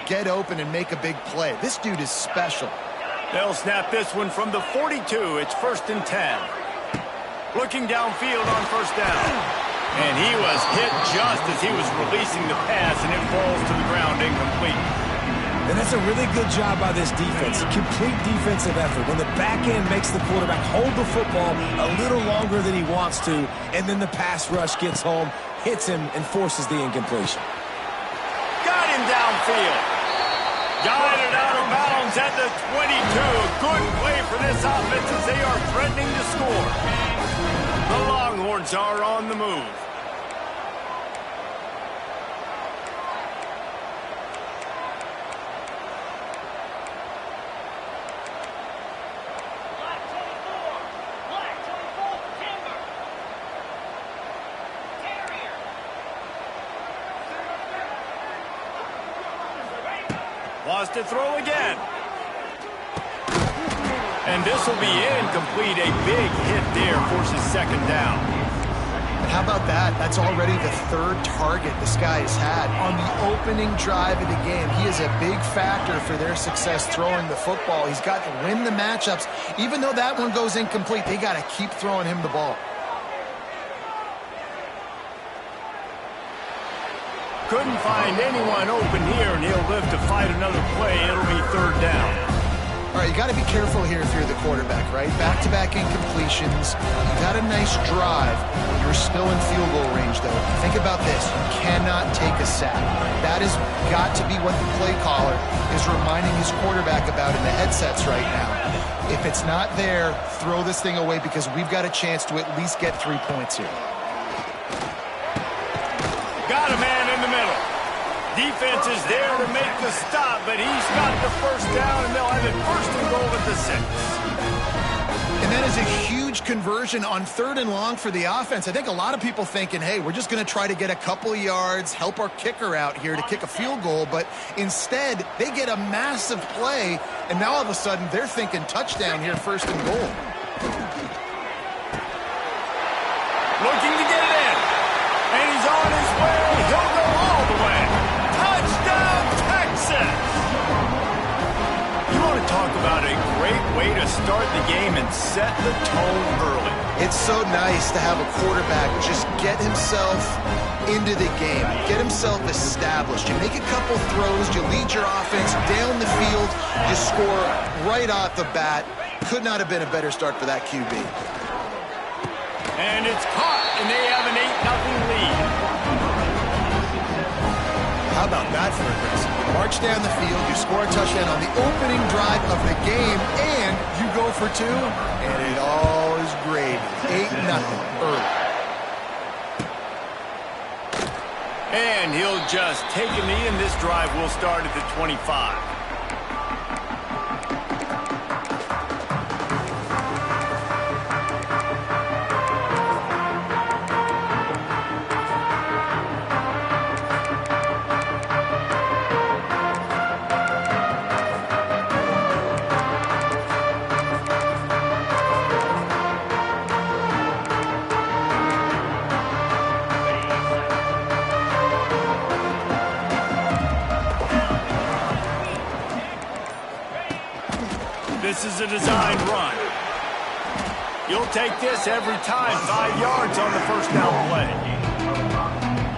get open and make a big play. This dude is special. They'll snap this one from the 42. It's 1st and 10. Looking downfield on 1st down. And he was hit just as he was releasing the pass, and it falls to the ground incomplete. And that's a really good job by this defense. Complete defensive effort. When the back end makes the quarterback hold the football a little longer than he wants to, and then the pass rush gets home, hits him, and forces the incompletion. Got him downfield. Got it out of bounds at the 22. Good play for this offense as they are threatening to score. The Longhorns are on the move. Wants to throw again. And this will be incomplete. A big hit there forces 2nd down. How about that? That's already the 3rd target this guy has had. On the opening drive of the game, he is a big factor for their success throwing the football. He's got to win the matchups. Even though that one goes incomplete, they got to keep throwing him the ball. Couldn't find anyone open here, and he'll live to fight another play. It'll be 3rd down. All right, you got to be careful here if you're the quarterback, right? Back-to-back incompletions. You've had a nice drive. You're still in field goal range, though. Think about this. You cannot take a sack. That has got to be what the play caller is reminding his quarterback about in the headsets right now. If it's not there, throw this thing away because we've got a chance to at least get 3 points here. Got a man in the middle. Defense is there to make the stop, but he's got the 1st down, and they'll have it 1st and goal at the 6. And that is a huge conversion on 3rd and long for the offense. I think a lot of people thinking, hey, we're just going to try to get a couple yards, help our kicker out here to kick a field goal. But instead, they get a massive play, and now all of a sudden they're thinking touchdown here, 1st and goal. Looking to get it in. And he's on his way. He'll go all the way. Touchdown, Texas! You want to talk about a great way to start the game and set the tone early. It's so nice to have a quarterback just get himself into the game, get himself established. You make a couple throws, you lead your offense down the field, you score right off the bat. Could not have been a better start for that QB. And it's caught, and they have an 8-0 lead. How about that for a race? March down the field, you score a touchdown on the opening drive of the game, and you go for 2, and it all is gravy. 8-0 early. And he'll just take a knee, and this drive will start at the 25. This is a designed run. You'll take this every time. 5 yards on the 1st down play.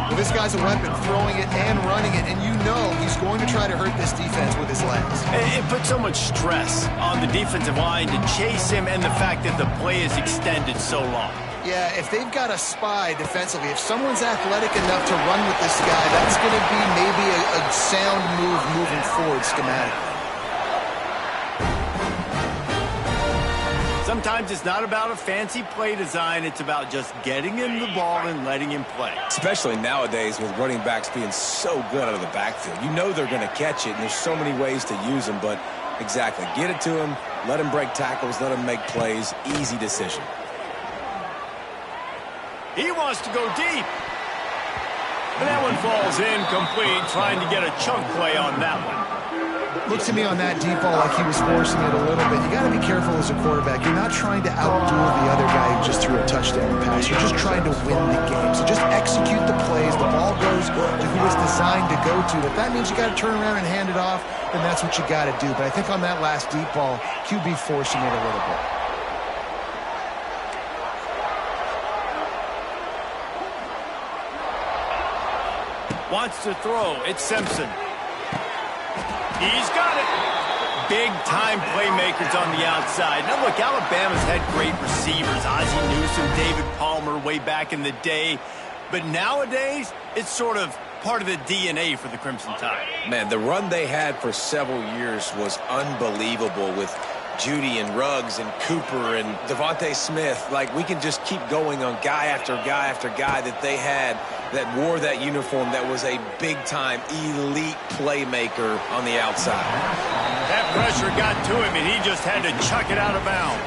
Well, this guy's a weapon, throwing it and running it, and you know he's going to try to hurt this defense with his legs. It puts so much stress on the defensive line to chase him, and the fact that the play is extended so long. Yeah, if they've got a spy defensively, if someone's athletic enough to run with this guy, that's going to be maybe a sound move moving forward schematically. Sometimes it's not about a fancy play design. It's about just getting him the ball and letting him play. Especially nowadays with running backs being so good out of the backfield. You know they're going to catch it, and there's so many ways to use them. But exactly, get it to him, let him break tackles, let him make plays. Easy decision. He wants to go deep. And that one falls incomplete, trying to get a chunk play on that one. Looked to me on that deep ball like he was forcing it a little bit. You got to be careful as a quarterback. You're not trying to outduel the other guy who just threw a touchdown pass. You're just trying to win the game. So just execute the plays. The ball goes to who it's designed to go to. If that means you got to turn around and hand it off, then that's what you got to do. But I think on that last deep ball, QB forcing it a little bit. Wants to throw. It's Simpson. He's got it. Big-time playmakers on the outside. Now, look, Alabama's had great receivers. Ozzie Newsome, David Palmer way back in the day. But nowadays, it's sort of part of the DNA for the Crimson Tide. Man, the run they had for several years was unbelievable with Judy and Ruggs and Cooper and Devontae Smith. Like, we can just keep going on guy after guy after guy that they had that wore that uniform that was a big-time elite playmaker on the outside. That pressure got to him, and he just had to chuck it out of bounds.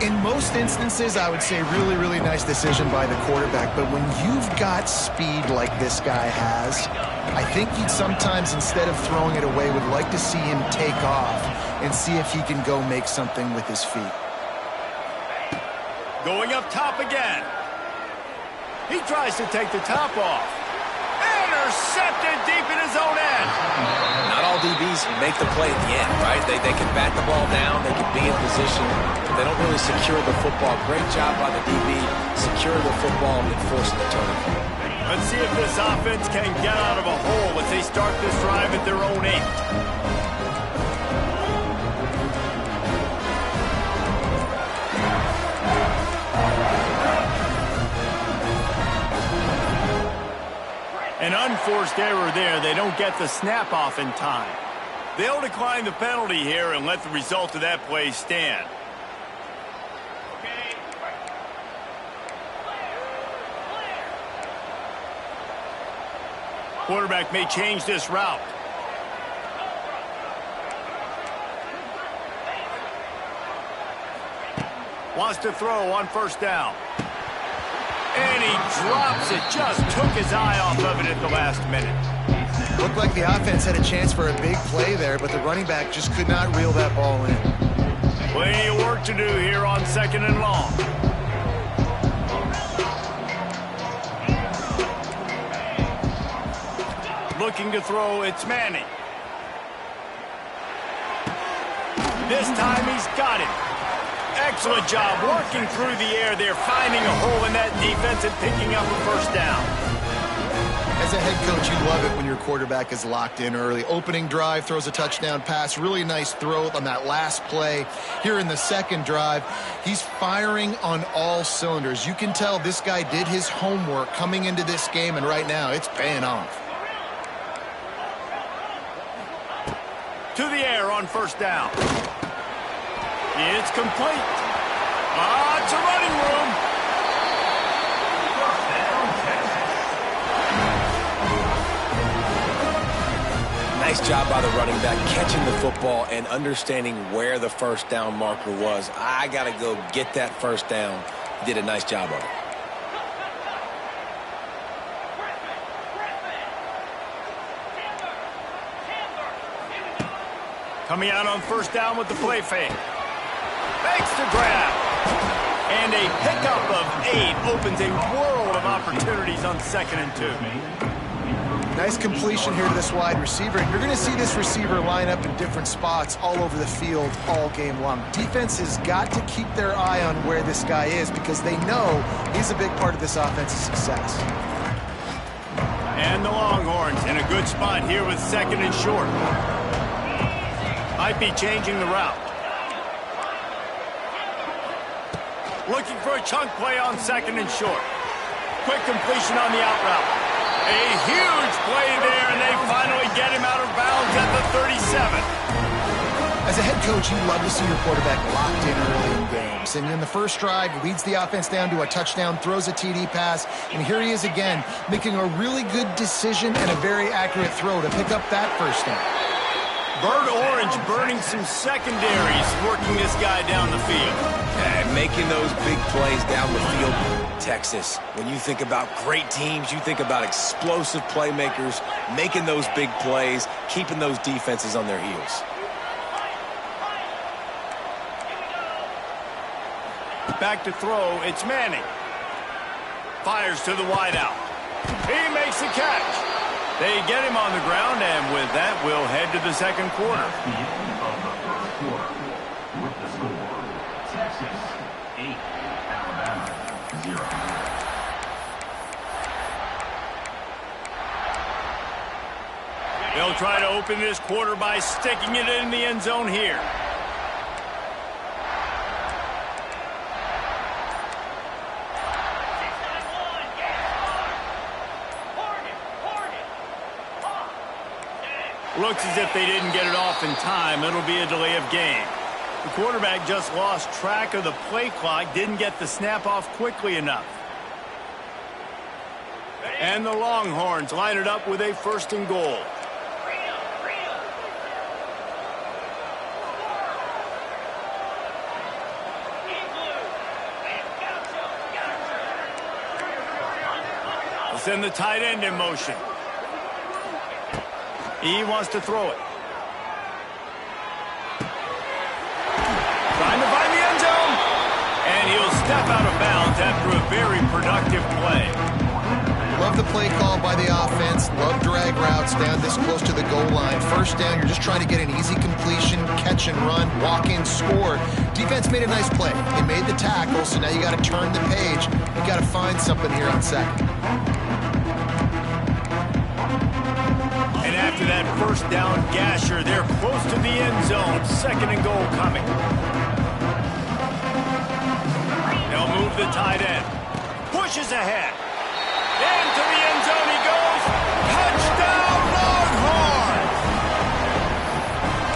In most instances, I would say really, really nice decision by the quarterback. But when you've got speed like this guy has, I think you'd sometimes, instead of throwing it away, would like to see him take off and see if he can go make something with his feet. Going up top again. He tries to take the top off. Intercepted deep in his own end. Not all DBs make the play at the end, right? They can bat the ball down. They can be in position. They don't really secure the football. Great job by the DB. Secure the football and forcing the turnover. Let's see if this offense can get out of a hole as they start this drive at their own 8. An unforced error there. They don't get the snap off in time. They'll decline the penalty here and let the result of that play stand. Quarterback may change this route. Wants to throw on first down. And he drops it. Just took his eye off of it at the last minute. Looked like the offense had a chance for a big play there, but the running back just could not reel that ball in. Plenty of work to do here on 2nd and long. Looking to throw, it's Manning. This time he's got it. Excellent job working through the air there, finding a hole in that defense and picking up a first down. As a head coach, you love it when your quarterback is locked in early. Opening drive, throws a touchdown pass. Really nice throw on that last play. Here in the second drive, he's firing on all cylinders. You can tell this guy did his homework coming into this game, and right now it's paying off. To the air on first down. It's complete. Lots of running room. Nice job by the running back catching the football and understanding where the first down marker was. I got to go get that first down. He did a nice job of it. Coming out on first down with the play fake. Fakes to grab. And a pickup of 8 opens a world of opportunities on 2nd and 2. Nice completion here to this wide receiver. You're going to see this receiver line up in different spots all over the field all game long. Defense has got to keep their eye on where this guy is because they know he's a big part of this offense's success. And the Longhorns in a good spot here with 2nd and short. Might be changing the route. Looking for a chunk play on 2nd and short. Quick completion on the out route. A huge play there, and they finally get him out of bounds at the 37. As a head coach, you love to see your quarterback locked in early in games. And in the first drive, he leads the offense down to a touchdown, throws a TD pass, and here he is again, making a really good decision and a very accurate throw to pick up that first down. Bird Orange burning some secondaries, working this guy down the field. And making those big plays down the field. Texas, when you think about great teams, you think about explosive playmakers, making those big plays, keeping those defenses on their heels. Back to throw, it's Manning. Fires to the wideout. He makes the catch. They get him on the ground, and with that, we'll head to the second quarter. The end of the first quarter with the score, Texas 8, Alabama 0. They'll try to open this quarter by sticking it in the end zone here. Looks as if they didn't get it off in time. It'll be a delay of game. The quarterback just lost track of the play clock, didn't get the snap off quickly enough. And the Longhorns line it up with a 1st and goal. They'll send the tight end in motion. He wants to throw it. Trying to find the end zone. And he'll step out of bounds after a very productive play. Love the play call by the offense. Love drag routes down this close to the goal line. 1st down, you're just trying to get an easy completion, catch and run, walk in, score. Defense made a nice play. They made the tackle, so now you got to turn the page. You got to find something here on 2nd. And after that 1st down gasher, they're close to the end zone. 2nd and goal coming. They'll move the tight end. Pushes ahead. Into the end zone he goes. Touchdown, Longhorns!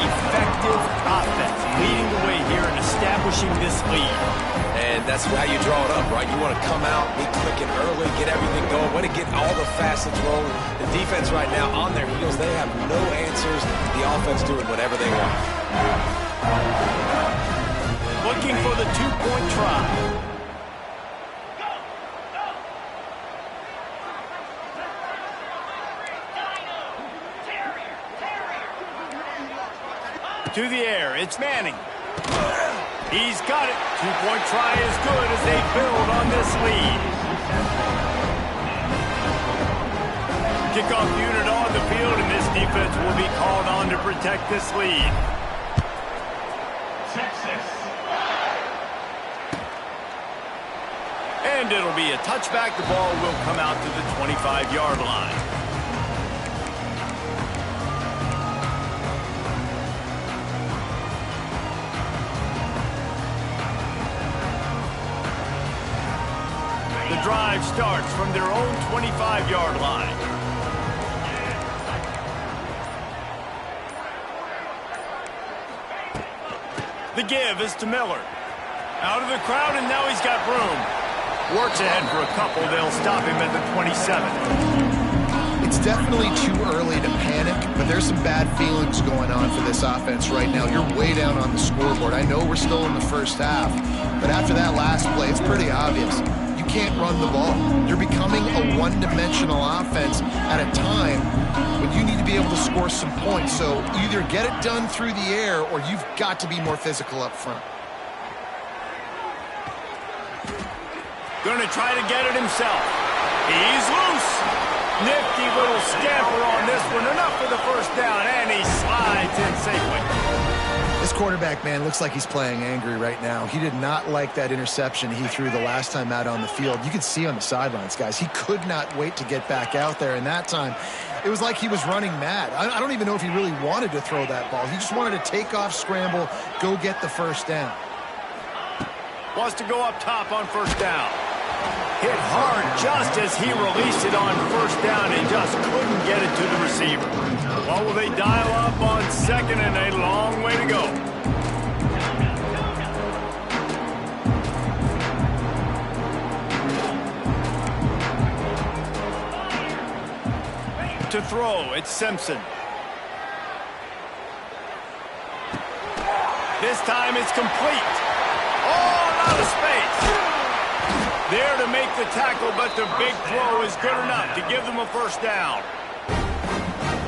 Effective offense, leading the way here and establishing this lead. And that's how you draw it up, right? You want to come out, be quick and early, get everything going, want to get all the facets rolling. The defense right now on their heels, they have no answers. The offense doing whatever they want. Looking for the 2-point try. To the air, it's Manning. He's got it. 2-point try is good as they build on this lead. Kickoff unit on the field, and this defense will be called on to protect this lead. Texas. And it'll be a touchback. The ball will come out to the 25-yard line. The drive starts from their own 25-yard line. The give is to Miller. Out of the crowd, and now he's got room. Works ahead for a couple. They'll stop him at the 27. It's definitely too early to panic, but there's some bad feelings going on for this offense right now. You're way down on the scoreboard. I know we're still in the 1st half, but after that last play, it's pretty obvious. You can't run the ball. You're becoming a one-dimensional offense at a time when you need to be able to score some points. So either get it done through the air or you've got to be more physical up front. Going to try to get it himself. He's loose. Nifty little scamper on this one. Enough for the 1st down, and he slides in safely. This quarterback, man, looks like he's playing angry right now. He did not like that interception he threw the last time out on the field. You could see on the sidelines, guys, he could not wait to get back out there. And that time, it was like he was running mad. I don't even know if he really wanted to throw that ball. He just wanted to take off, scramble, go get the 1st down. Wants to go up top on 1st down. Hit hard just as he released it on 1st down and just couldn't get it to the receiver. What will they dial up on 2nd, and a long way to go? To throw, it's Simpson. This time it's complete. Oh, out of space. There to make the tackle, but the big throw is good enough to give them a first down.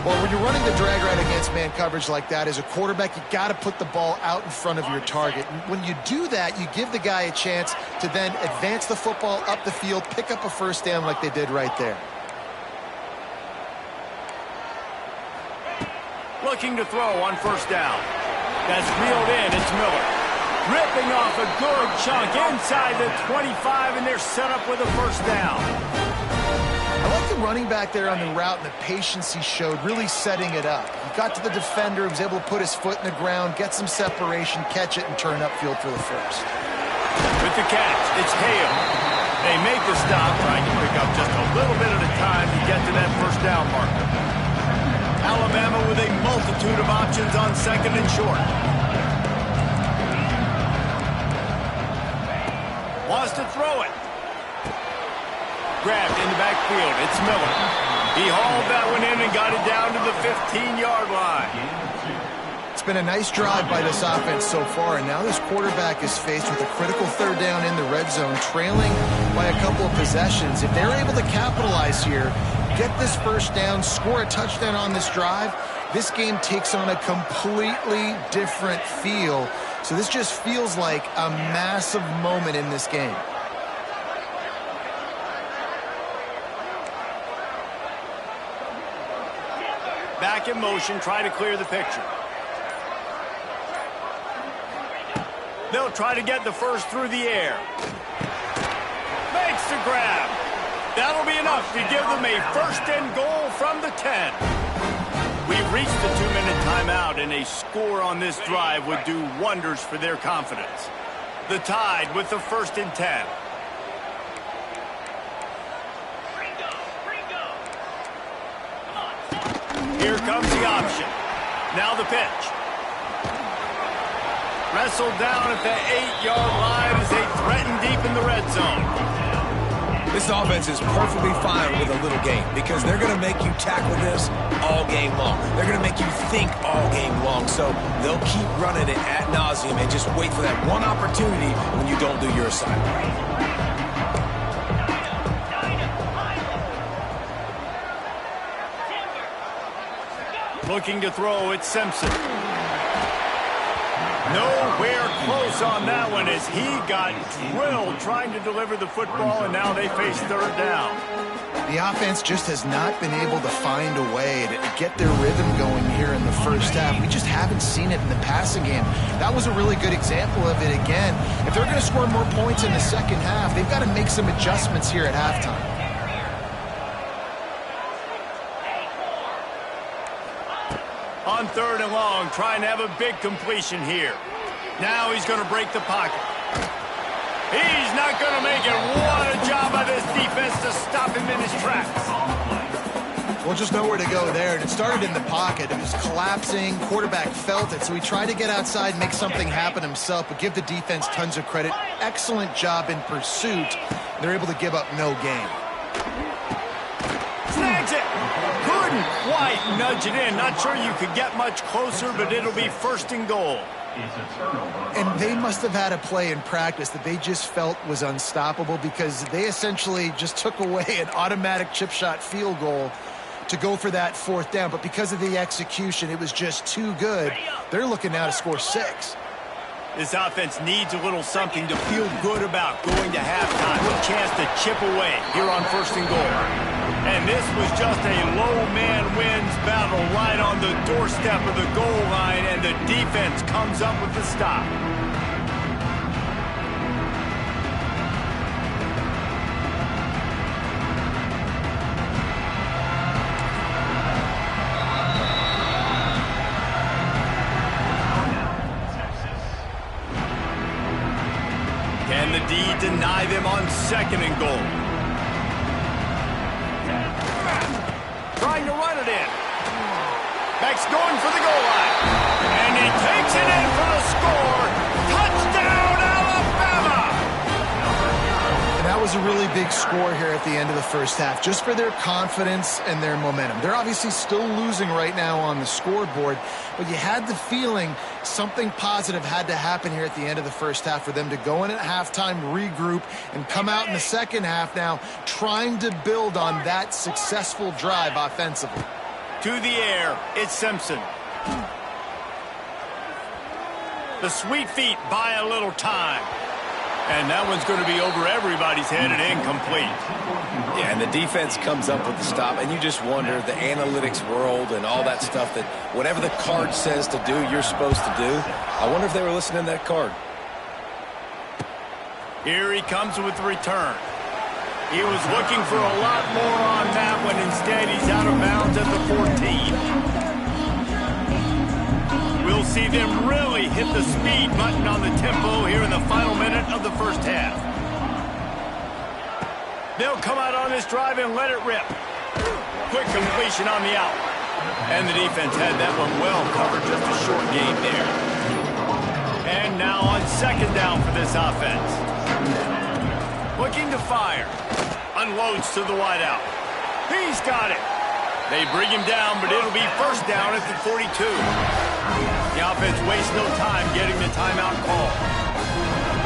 Well, when you're running the drag right against man coverage like that, as a quarterback, you got to put the ball out in front of your target. And when you do that, you give the guy a chance to then advance the football up the field, pick up a first down like they did right there. Looking to throw on first down. That's reeled in. It's Miller. Ripping off a good chunk inside the 25, and they're set up with a first down. I like the running back there on the route and the patience he showed, really setting it up. He got to the defender, was able to put his foot in the ground, get some separation, catch it, and turn upfield for the first. With the catch, it's Hale. They make the stop, trying to pick up just a little bit at a time to get to that first down marker. Alabama with a multitude of options on second and short. Wants to throw it. Grabbed in the backfield. It's Miller. He hauled that one in and got it down to the 15-yard line. It's been a nice drive by this offense so far, and now this quarterback is faced with a critical third down in the red zone, trailing by a couple of possessions. If they're able to capitalize here, get this first down, score a touchdown on this drive, this game takes on a completely different feel. So this just feels like a massive moment in this game. Back in motion, try to clear the picture. They'll try to get the first through the air. Makes the grab. That'll be enough to give them a first and goal from the 10. We've reached the 2-minute timeout, and a score on this drive would do wonders for their confidence. The Tide with the first and 10. Here comes the option. Now the pitch. Wrestled down at the 8-yard line as they threaten deep in the red zone. This offense is perfectly fine with a little game because they're going to make you tackle this all game long. They're going to make you think all game long. So they'll keep running it ad nauseum and just wait for that one opportunity when you don't do your assignment. Looking to throw, it's Simpson. Nowhere close on that one as he got drilled trying to deliver the football, and now they face third down. The offense just has not been able to find a way to get their rhythm going here in the first half. We just haven't seen it in the passing game. That was a really good example of it again. If they're going to score more points in the second half, they've got to make some adjustments here at halftime. On third and long, trying to have a big completion here. Now he's going to break the pocket. He's not going to make it. What a job by this defense to stop him in his tracks. Well, just nowhere to go there, and it started in the pocket. It was collapsing. Quarterback felt it, so he tried to get outside, make something happen himself, but give the defense tons of credit. Excellent job in pursuit. They're able to give up no gain. Snags it. Couldn't quite nudge it in. Not sure you could get much closer, but it'll be first and goal. And they must have had a play in practice that they just felt was unstoppable because they essentially just took away an automatic chip shot field goal to go for that fourth down. But because of the execution, it was just too good. They're looking now to score 6. This offense needs a little something to feel good about going to halftime. A chance to chip away here on first and goal. And this was just a low man wins battle right on the doorstep of the goal line, and the defense comes up with the stop. Can the D deny them on second and goal? Trying to run it in. Beck's going for the goal line. And he takes it in for the score. Touchdown, Alabama! And that was a really big score here at the end of the first half, just for their confidence and their momentum. They're obviously still losing right now on the scoreboard, but you had the feeling something positive had to happen here at the end of the first half for them to go in at halftime, regroup, and come out in the second half now trying to build on that successful drive offensively. To the air, it's Simpson. The sweet feet buy a little time. And that one's going to be over everybody's head and incomplete. Yeah, and the defense comes up with the stop, and you just wonder, the analytics world and all that stuff, that whatever the card says to do, you're supposed to do. I wonder if they were listening to that card. Here he comes with the return. He was looking for a lot more on that one. Instead, he's out of bounds at the 14. We'll see them really hit the speed button on the tempo here in the final minute of the first half. They'll come out on this drive and let it rip. Quick completion on the out. And the defense had that one well covered, just a short game there. And now on second down for this offense. Looking to fire. Unloads to the wideout. He's got it. They bring him down, but it'll be first down at the 42. The offense wastes no time getting the timeout call.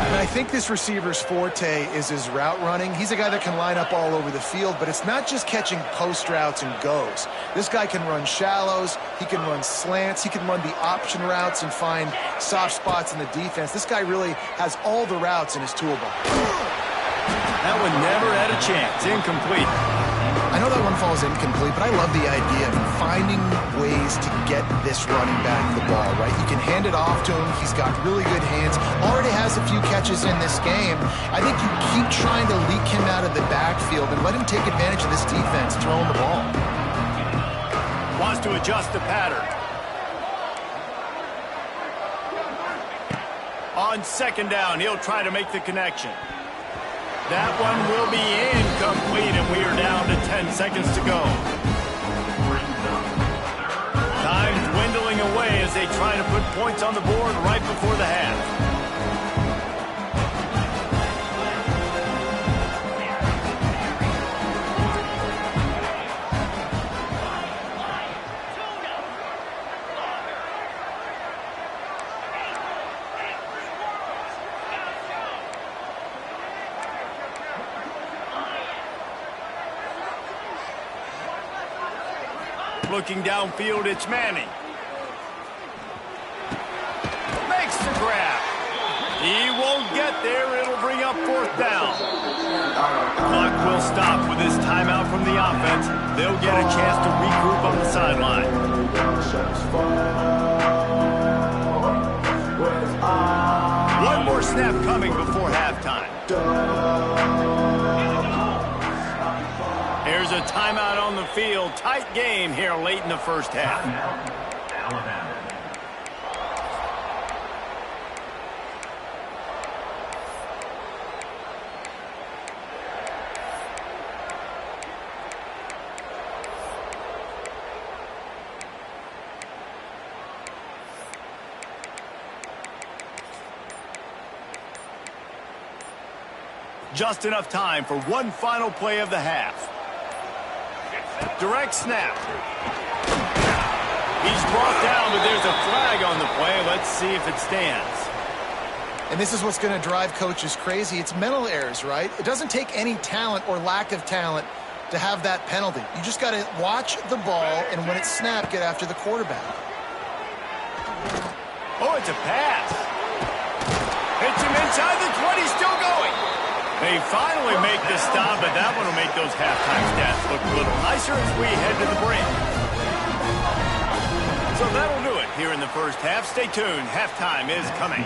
And I think this receiver's forte is his route running. He's a guy that can line up all over the field, but it's not just catching post routes and goes. This guy can run shallows, he can run slants, he can run the option routes and find soft spots in the defense. This guy really has all the routes in his toolbox. That one never had a chance. Incomplete. I know that one falls incomplete, but I love the idea of finding ways to get this running back the ball, right? You can hand it off to him. He's got really good hands. Already has a few catches in this game. I think you keep trying to leak him out of the backfield and let him take advantage of this defense throwing the ball. Wants to adjust the pattern. On second down, he'll try to make the connection. That one will be incomplete, and we are down to 10 seconds to go. Time dwindling away as they try to put points on the board right before the half. Looking downfield, it's Manning. Makes the grab. He won't get there. It'll bring up fourth down. Clock will stop with this timeout from the offense. They'll get a chance to regroup on the sideline. One more snap coming before halftime. There's a timeout on the field. Tight game here late in the first half. Alabama. Just enough time for one final play of the half. Direct snap. He's brought down, but there's a flag on the play. Let's see if it stands. And this is what's going to drive coaches crazy. It's mental errors, right? It doesn't take any talent or lack of talent to have that penalty. You just got to watch the ball, and when it's snapped, get after the quarterback. Oh, it's a pass. Hits him inside the 20, still going. They finally make the stop, but that one will make those halftime stats look a little nicer as we head to the break. So that'll do it here in the first half. Stay tuned. Halftime is coming.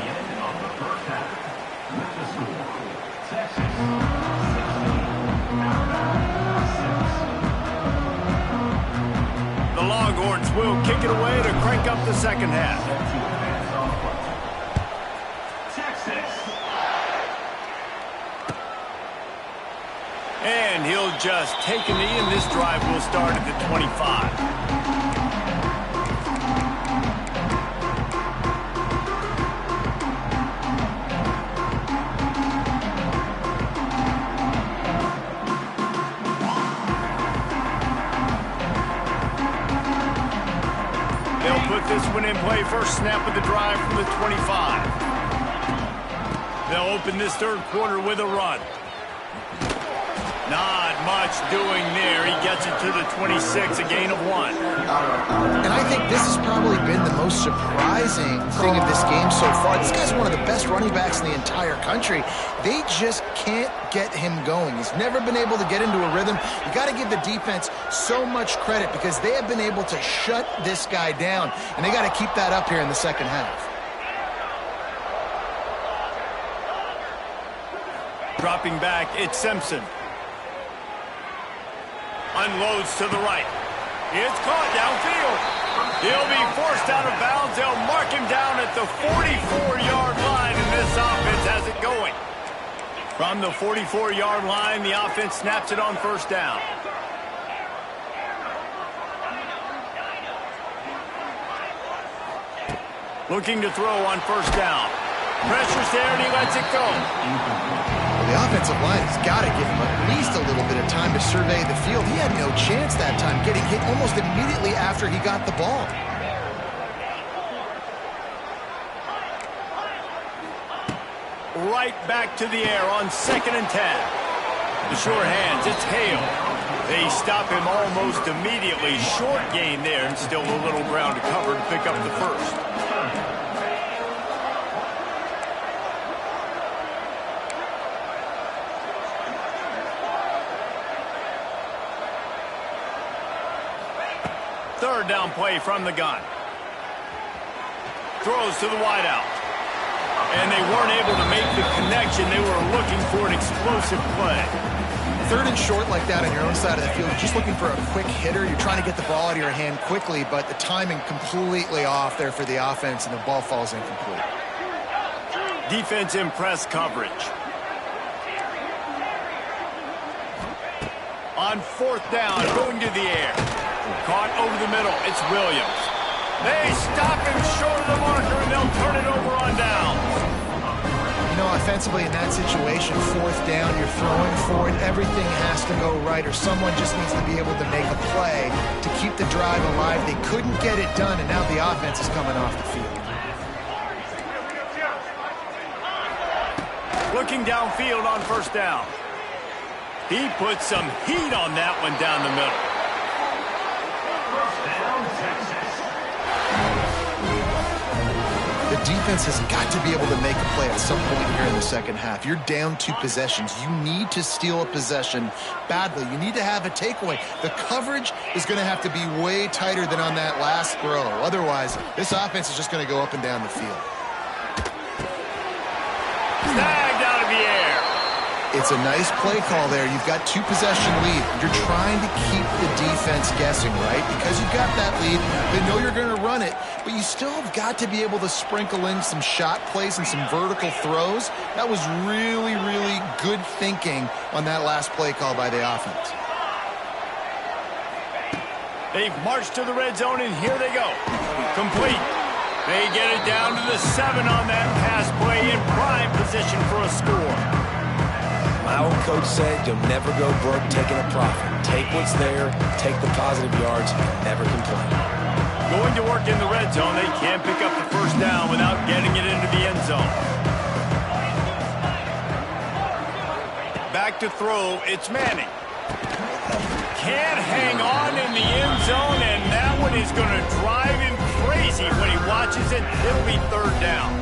The Longhorns will kick it away to crank up the second half. And he'll just take a knee, and this drive will start at the 25. opening play, first snap of the drive from the 25. They'll open this third quarter with a run. Not much doing there. He gets it to the 26, a gain of 1. And I think this has probably been the most surprising thing of this game so far. This guy's one of the best running backs in the entire country. They just can't get him going. He's never been able to get into a rhythm. You got to give the defense so much credit because they have been able to shut this guy down, and they got to keep that up here in the second half. Dropping back, it's Simpson. Unloads to the right. It's caught downfield. He'll be forced out of bounds. They'll mark him down at the 44-yard line, and this offense has it going. From the 44-yard line, the offense snaps it on first down. Looking to throw on first down. Pressure's there, and he lets it go. The offensive line has got to give him at least a little bit of time to survey the field. He had no chance that time, getting hit almost immediately after he got the ball. Right back to the air on 2nd and 10. The short hands, it's Hale. They stop him almost immediately. Short gain there, and still a little ground to cover to pick up the first. Third down play from the gun. Throws to the wideout. And they weren't able to make the connection. They were looking for an explosive play. Third and short like that on your own side of the field, you're just looking for a quick hitter. You're trying to get the ball out of your hand quickly, but the timing completely off there for the offense, and the ball falls incomplete. Defense in press coverage. On fourth down, going to the air. Caught over the middle. It's Williams. They stop him short of the marker, and they'll turn it over on down. You know, offensively in that situation, fourth down, you're throwing for it. Everything has to go right, or someone just needs to be able to make a play to keep the drive alive. They couldn't get it done, and now the offense is coming off the field. Looking downfield on first down. He put some heat on that one down the middle. The defense has got to be able to make a play at some point here in the second half. You're down 2 possessions. You need to steal a possession badly. You need to have a takeaway. The coverage is going to have to be way tighter than on that last throw. Otherwise, this offense is just going to go up and down the field. Snagged out of the air. It's a nice play call there. You've got 2 possession lead. You're trying to keep the defense guessing, right? Because you've got that lead, they know you're going to run it, but you still have got to be able to sprinkle in some shot plays and some vertical throws. That was really, really good thinking on that last play call by the offense. They've marched to the red zone, and here they go. Complete. They get it down to the 7 on that pass play, in prime position for a score. My old coach said you'll never go broke taking a profit. Take what's there, take the positive yards, and never complain. Going to work in the red zone, they can't pick up the first down without getting it into the end zone. Back to throw, it's Manning. Can't hang on in the end zone, and that one is going to drive him crazy when he watches it. It'll be third down.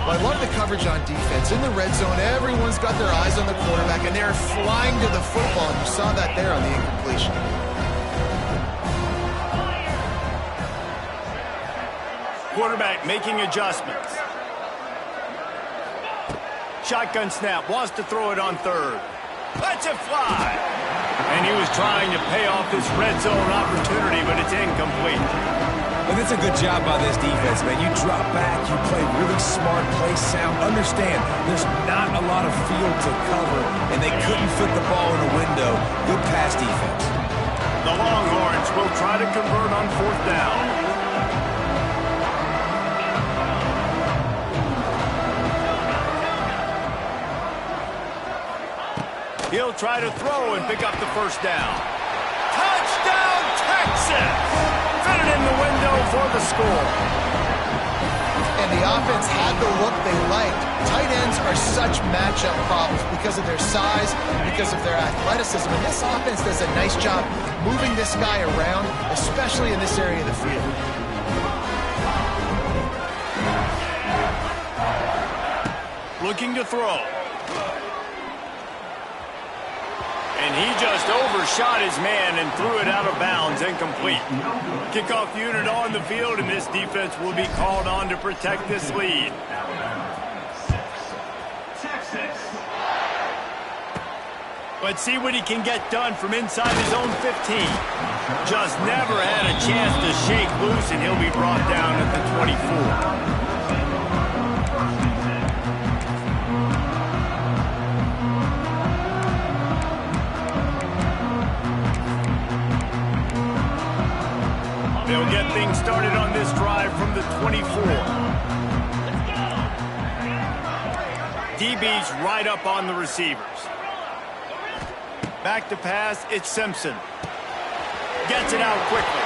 Well, I love the coverage on defense. In the red zone, everyone's got their eyes on the quarterback, and they're flying to the football, and you saw that there on the incompletion. Quarterback making adjustments. Shotgun snap, wants to throw it on third. Lets it fly. And he was trying to pay off this red zone opportunity, but it's incomplete. And it's a good job by this defense, man. You drop back, you play really smart, play sound. Understand, there's not a lot of field to cover, and they couldn't fit the ball in a window. Good pass defense. The Longhorns will try to convert on fourth down. He'll try to throw and pick up the first down. Touchdown, Texas! Fit it in the window for the score. And the offense had the look they liked. Tight ends are such matchup problems because of their size, because of their athleticism. And this offense does a nice job moving this guy around, especially in this area of the field. Looking to throw. And he just overshot his man and threw it out of bounds, incomplete. Kickoff unit on the field, and this defense will be called on to protect this lead. Let's see what he can get done from inside his own 15. Just never had a chance to shake loose, and he'll be brought down at the 24. They'll get things started on this drive from the 24. DB's right up on the receivers. Back to pass, it's Simpson. Gets it out quickly.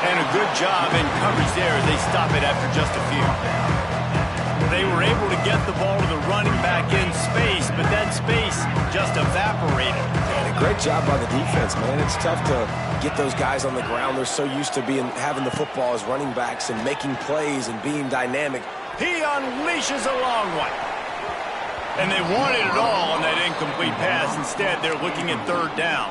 And a good job in coverage there as they stop it after just a few. They were able to get the ball to the running back in space, but that space just evaporated. And a great job by the defense, man. It's tough to get those guys on the ground. They're so used to having the football as running backs and making plays and being dynamic. He unleashes a long one. And they wanted it all on that incomplete pass. Instead, they're looking at third down.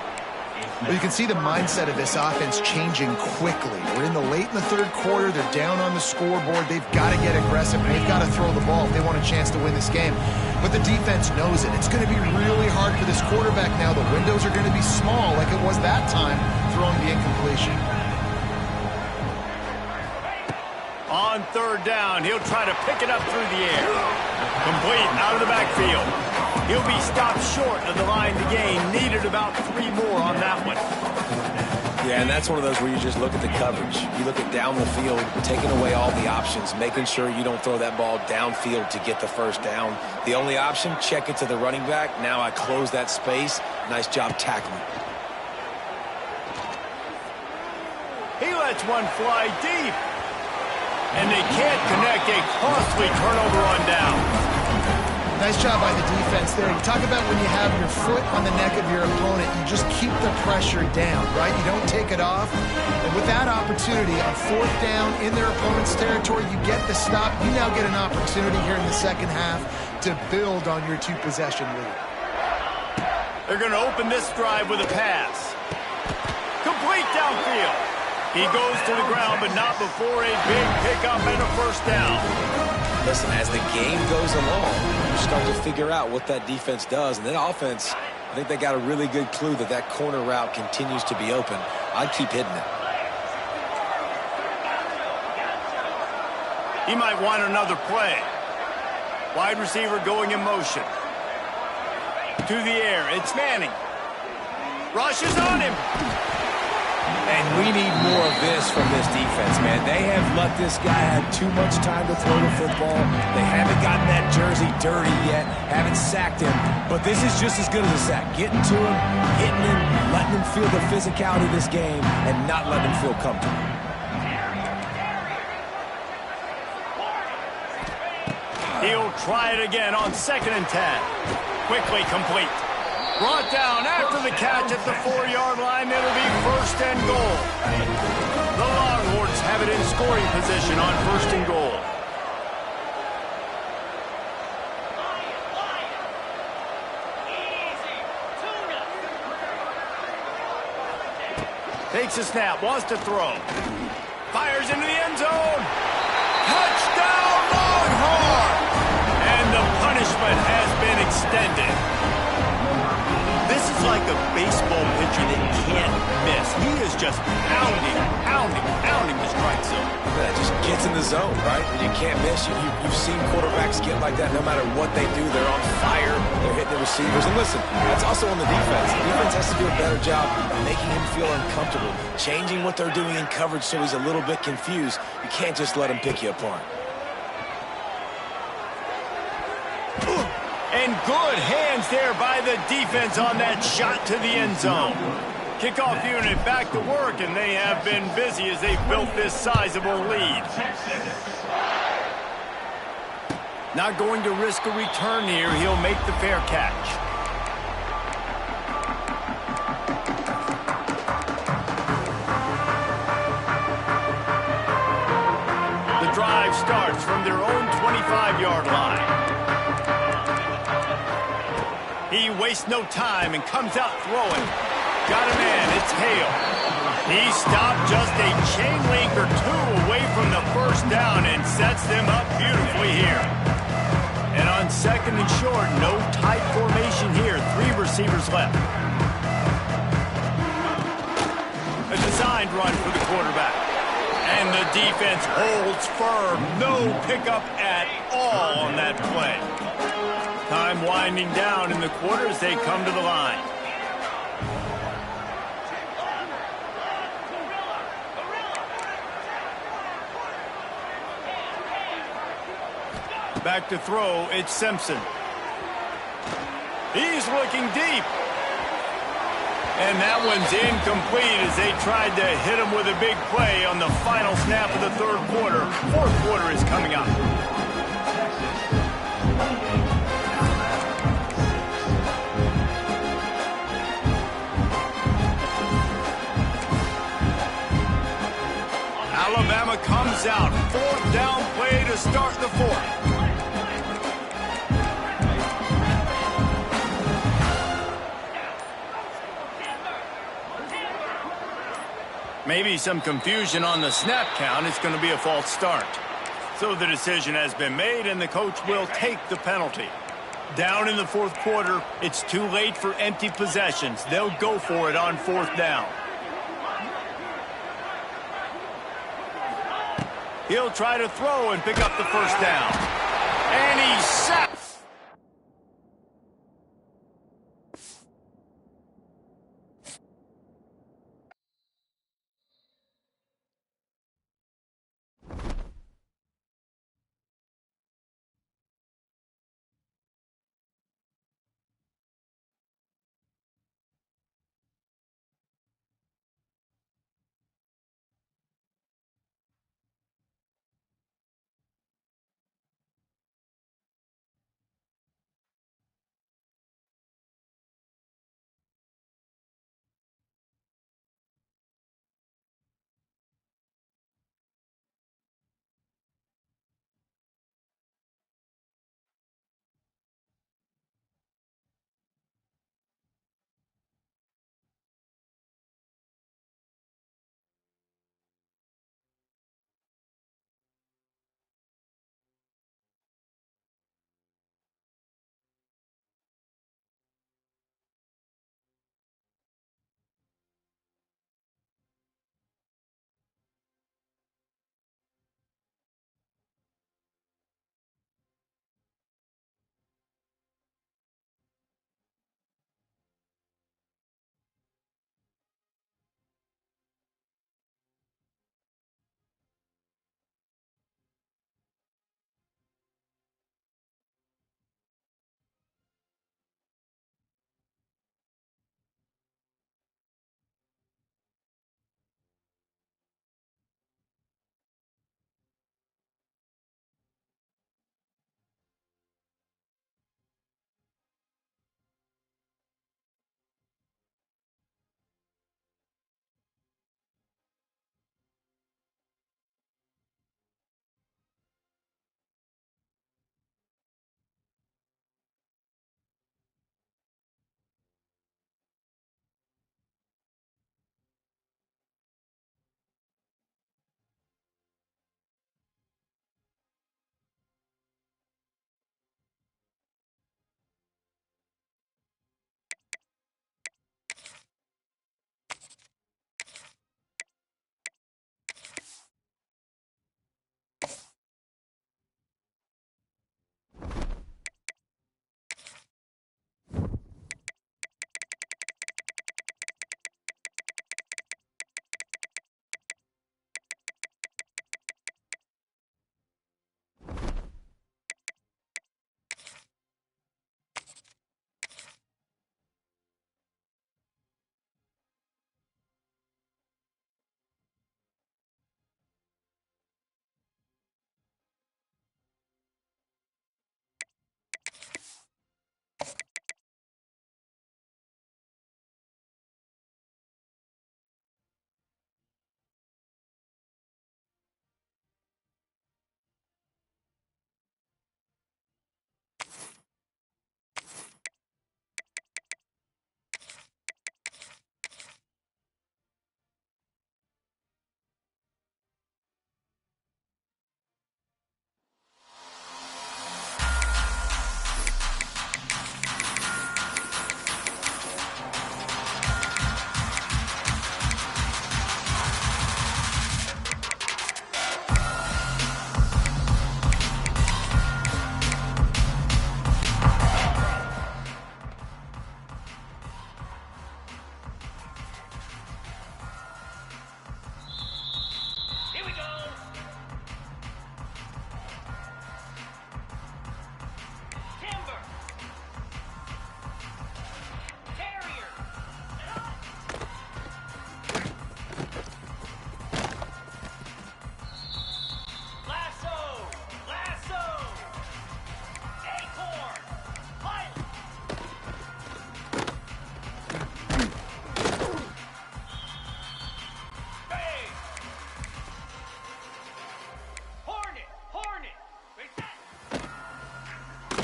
Well, you can see the mindset of this offense changing quickly. We're late in the third quarter. They're down on the scoreboard. They've got to get aggressive, and they've got to throw the ball if they want a chance to win this game. But the defense knows it. It's going to be really hard for this quarterback now. The windows are going to be small like it was that time throwing the incompletion. On third down, he'll try to pick it up through the air. Complete out of the backfield. He'll be stopped short of the line to gain. Needed about 3 more on that one. Yeah, and that's one of those where you just look at the coverage. You look at down the field, taking away all the options, making sure you don't throw that ball downfield to get the first down. The only option, check it to the running back. Now I close that space. Nice job tackling. He lets one fly deep. And they can't connect. A costly turnover on down. Nice job by the defense there. You talk about when you have your foot on the neck of your opponent, you just keep the pressure down, right? You don't take it off. And with that opportunity on fourth down in their opponent's territory, you get the stop. You now get an opportunity here in the second half to build on your 2-possession lead. They're going to open this drive with a pass. Complete downfield. He goes to the ground, but not before a big pickup and a first down. Listen, as the game goes along, you start to figure out what that defense does. And that offense, I think they got a really good clue that that corner route continues to be open. I'd keep hitting it. He might want another play. Wide receiver going in motion. To the air, it's Manning. Rushes on him. And we need more of this from this defense, man. They have let this guy have too much time to throw the football. They haven't gotten that jersey dirty yet, haven't sacked him. But this is just as good as a sack. Getting to him, hitting him, letting him feel the physicality of this game, and not letting him feel comfortable. He'll try it again on 2nd and 10. Quickly complete. Brought down after the catch at the 4-yard line. It'll be 1st and goal. The Longhorns have it in scoring position on 1st and goal. Takes a snap, wants to throw. Fires into the end zone. Touchdown Longhorn! And the punishment has been extended. This is like a baseball pitcher that can't miss. He is just pounding the strike zone. That just gets in the zone, right? When you can't miss, you've seen quarterbacks get like that. No matter what they do, they're on fire. They're hitting the receivers. And listen, that's also on the defense. The defense has to do a better job making him feel uncomfortable, changing what they're doing in coverage so he's a little bit confused. You can't just let him pick you apart. And good hands there by the defense on that shot to the end zone. Kickoff unit back to work, and they have been busy as they've built this sizable lead. Not going to risk a return here. He'll make the fair catch. The drive starts from their own 25-yard line. He wastes no time and comes out throwing. Got a man, it's Hale. He stopped just a chain link or two away from the first down and sets them up beautifully here. And on second and short, no tight formation here. 3 receivers left. A designed run for the quarterback. And the defense holds firm. No pickup at all on that play. Time winding down in the quarter as they come to the line. Back to throw, it's Simpson. He's looking deep. And that one's incomplete as they tried to hit him with a big play on the final snap of the third quarter. Fourth quarter is coming up. Alabama comes out. 4th down play to start the fourth. Maybe some confusion on the snap count. It's going to be a false start. So the decision has been made, and the coach will take the penalty. Down in the fourth quarter, it's too late for empty possessions. They'll go for it on 4th down. He'll try to throw and pick up the first down. And he's sacked.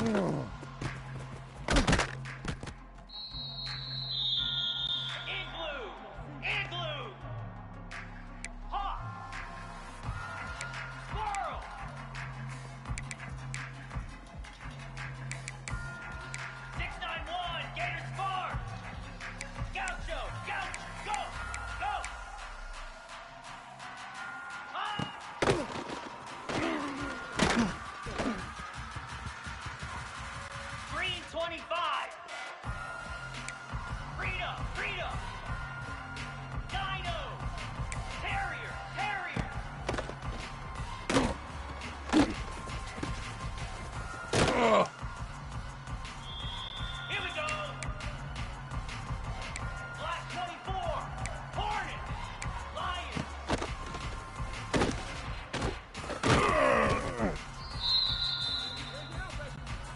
Igloo! Igloo! Hawk! Squirrel! 691, Gators Farm! Gaucho! Gaucho! Go! Go! Ah! Green 25! Rita! Rita! Dino! Terrier! Terrier! Here we go! Black 24! Hornet! Lion!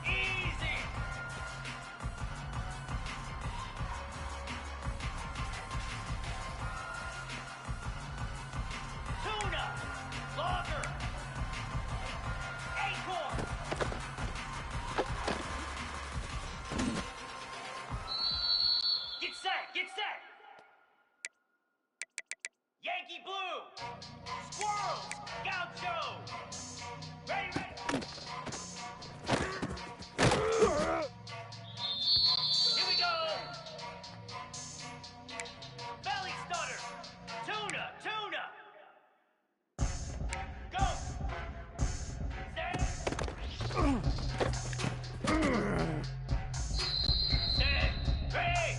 Easy! Tuna! Logger! Acorn! Get set! Get set! Yankee Blue! Squirrels! Gaucho! Ready, ready! Here we go! Belly Stutter! Tuna! Tuna! Go! Set! Set! Ready!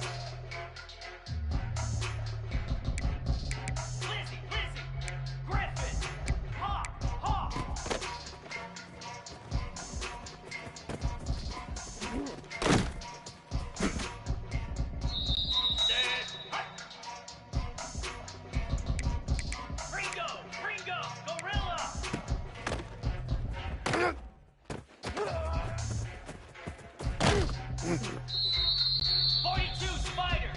Lizzie! Lizzie! Griffin! Hawk! Hawk! Set! Hut! Ringo! Ringo! Gorilla! 42 Spider!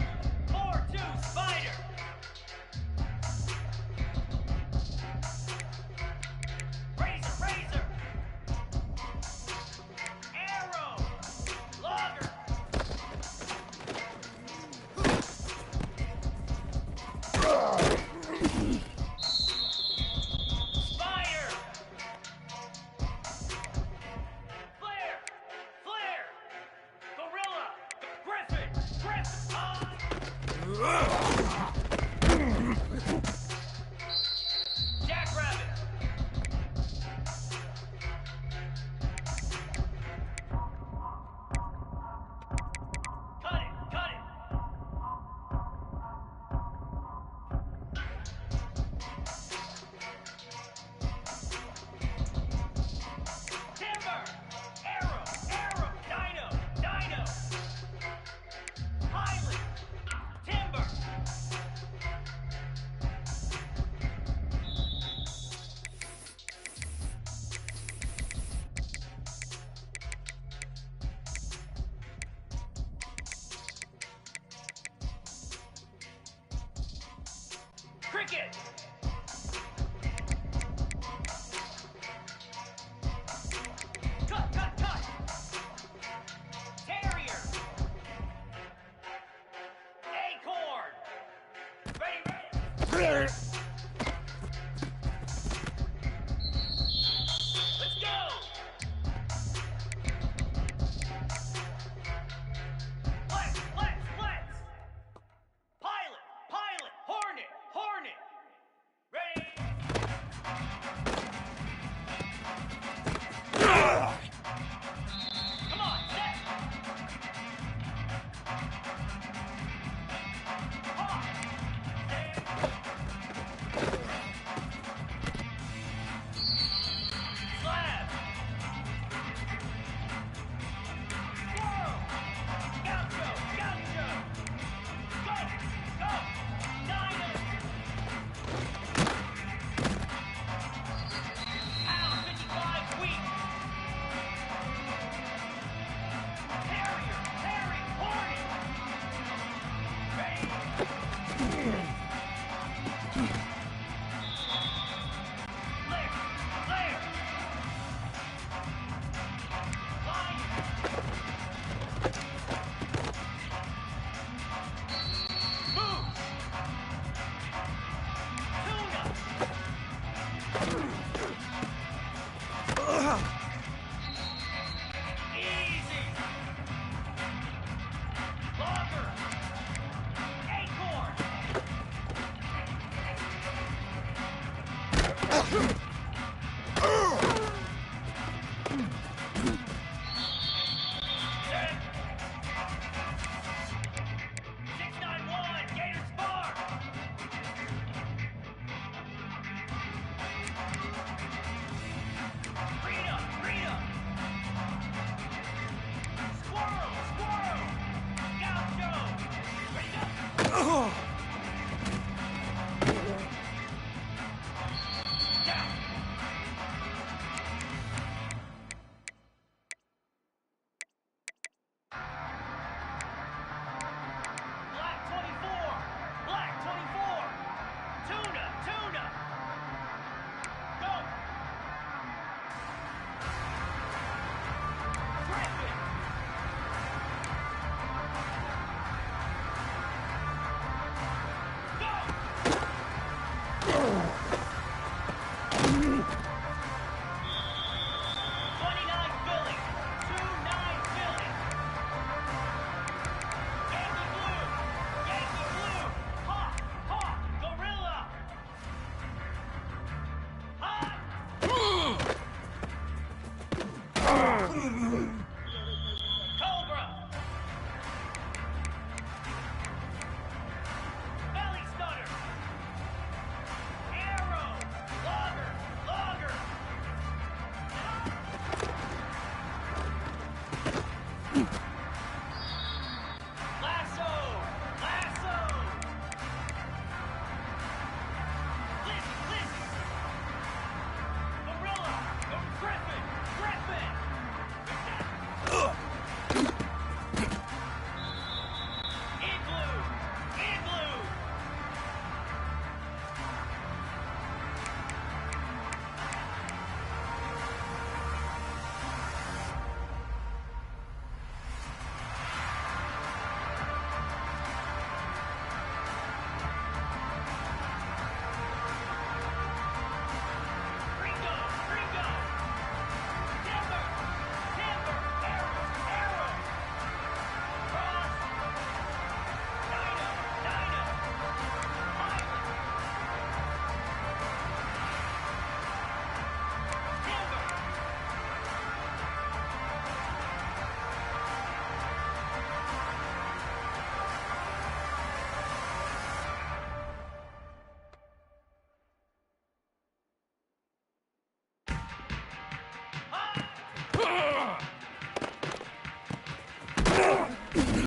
4-2 Spider! Razor! Razor! Arrow! Logger! Spire! Flare! Flare! Gorilla! Griffin! Griffin! Jackrabbit! Cut it! Cut it! Timber! Arrow! Arrow! Dino! Dino! Pilot! Timber! Cricket! Cut, cut, cut! Terrier! Acorn! Ready, ready! Let's go! Let's! Pilot! Pilot! Hornet! Hornet! Ready! Come on, set! Hawk! Set!